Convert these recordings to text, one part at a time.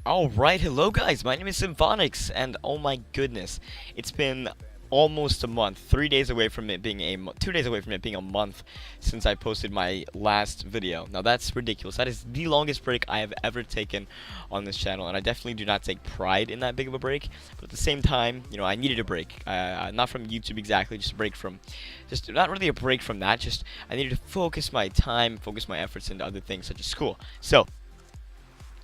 Alright, hello guys, my name is Symphonics, and oh my goodness, it's been almost a month, 3 days away from it being 2 days away from it being a month since I posted my last video. Now that's ridiculous. That is the longest break I have ever taken on this channel, and I definitely do not take pride in that big of a break, but at the same time, you know, I needed a break. Not from YouTube exactly, just a break from, just not really a break from that, just I needed to focus my time, focus my efforts into other things such as school. So,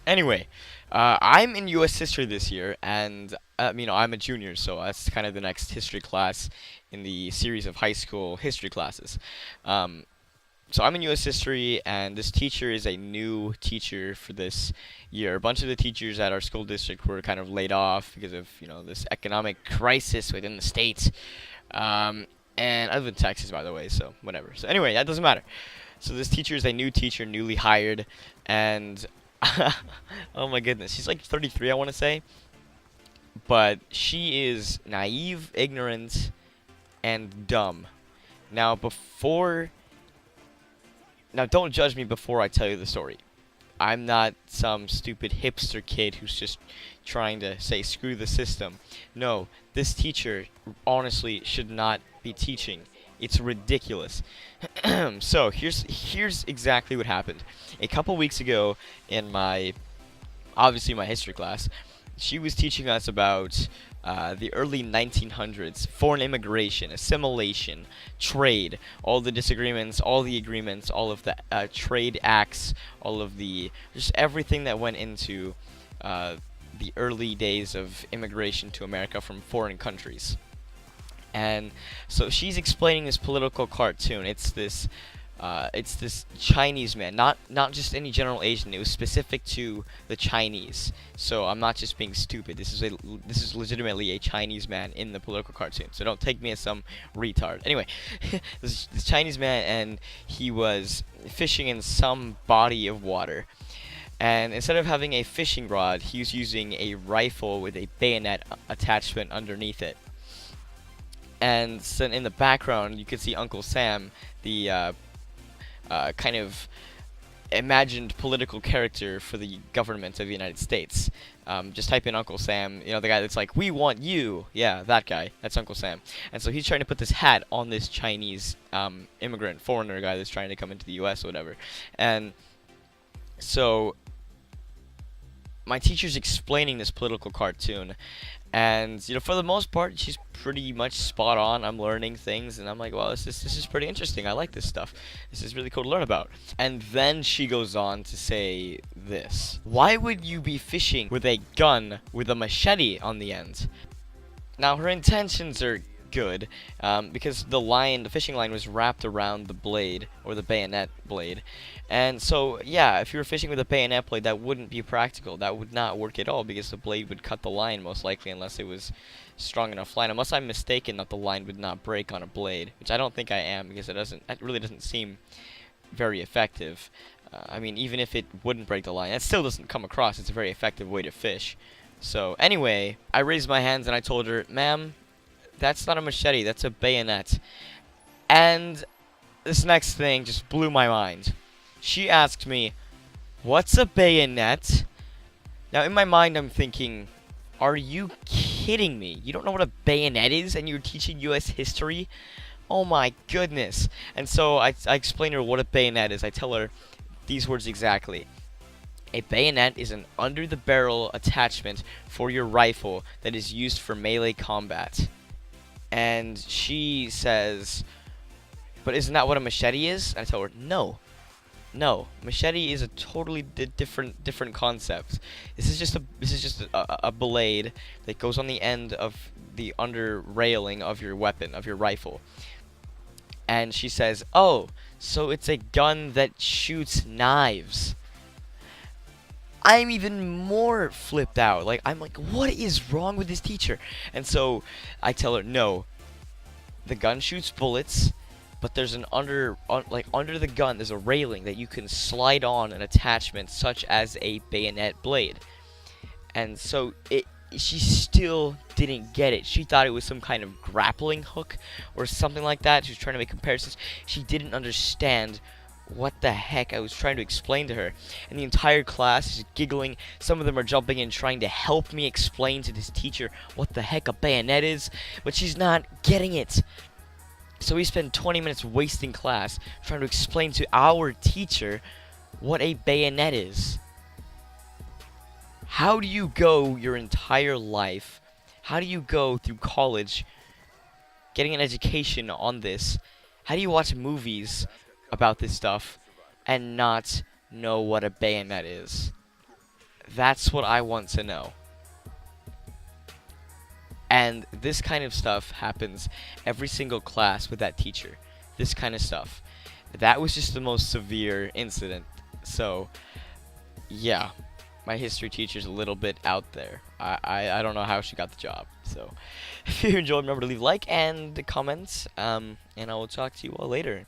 anyway, I'm in U.S. history this year, and I'm a junior, so that's kind of the next history class in the series of high school history classes. Um, so I'm in U.S. history, and this teacher is a new teacher for this year. A bunch of the teachers at our school district were kind of laid off because of this economic crisis within the state. And I live in Texas, by the way, so whatever. So anyway, that doesn't matter. So this teacher is a new teacher, newly hired, and oh my goodness, she's like 33, I want to say, but she is naive, ignorant, and dumb. Now, now don't judge me before I tell you the story. I'm not some stupid hipster kid who's just trying to say screw the system. No, this teacher honestly should not be teaching. It's ridiculous. So here's exactly what happened. A couple weeks ago in obviously my history class, she was teaching us about the early 1900s, foreign immigration, assimilation, trade, all the disagreements, all the agreements, all of the trade acts, all of just everything that went into the early days of immigration to America from foreign countries. And so she's explaining this political cartoon. It's this Chinese man, not just any general Asian. It was specific to the Chinese. So I'm not just being stupid. This is legitimately a Chinese man in the political cartoon. So don't take me as some retard. Anyway, this Chinese man, and he was fishing in some body of water. And instead of having a fishing rod, he was using a rifle with a bayonet attachment underneath it. And so in the background, you could see Uncle Sam, the kind of imagined political character for the government of the United States. Just type in Uncle Sam, the guy that's like, "We want you." Yeah, that guy. That's Uncle Sam. And so he's trying to put this hat on this Chinese immigrant, foreigner guy that's trying to come into the U.S. or whatever. And so my teacher's explaining this political cartoon, and for the most part she's pretty much spot on. I'm learning things, and I'm like, well, this is pretty interesting. I like this stuff. This is really cool to learn about. And then she goes on to say this: why would you be fishing with a gun with a machete on the end? Now her intentions are good, because the fishing line was wrapped around the blade, or the bayonet blade. And so, yeah, if you were fishing with a bayonet blade, that wouldn't be practical. That would not work at all, because the blade would cut the line, most likely, unless it was strong enough line. Unless I'm mistaken that the line would not break on a blade, which I don't think I am, because it really doesn't seem very effective. I mean, even if it wouldn't break the line, that still doesn't come across. It's a very effective way to fish. So, anyway, I raised my hands and I told her, "Ma'am, that's not a machete, that's a bayonet." And this next thing just blew my mind. She asked me, "What's a bayonet?" Now, in my mind, I'm thinking, are you kidding me? You don't know what a bayonet is, and you're teaching U.S. history? Oh my goodness. And so I explain to her what a bayonet is. I tell her these words exactly. A bayonet is an under-the-barrel attachment for your rifle that is used for melee combat. And she says, "But isn't that what a machete is?" And I tell her, no, machete is a totally different concept. This is just a blade that goes on the end of the under railing of your weapon, of your rifle. And she says, "Oh, so it's a gun that shoots knives." I'm even more flipped out. I'm like, what is wrong with this teacher? And so I tell her, no, the gun shoots bullets, but there's under the gun, there's a railing that you can slide on an attachment such as a bayonet blade. And so she still didn't get it. She thought it was some kind of grappling hook or something like that. She was trying to make comparisons. She didn't understand what the heck I was trying to explain to her. And the entire class is giggling. Some of them are jumping in trying to help me explain to this teacher what the heck a bayonet is, but she's not getting it. So we spend 20 minutes wasting class trying to explain to our teacher what a bayonet is. How do you go your entire life? How do you go through college getting an education on this? How do you watch movies about this stuff and not know what a bayonet is? That's what I want to know. And this kind of stuff happens every single class with that teacher. This kind of stuff. That was just the most severe incident. So, yeah. My history teacher's a little bit out there. I don't know how she got the job. So, if you enjoyed, remember to leave a like and comments. And I will talk to you all later.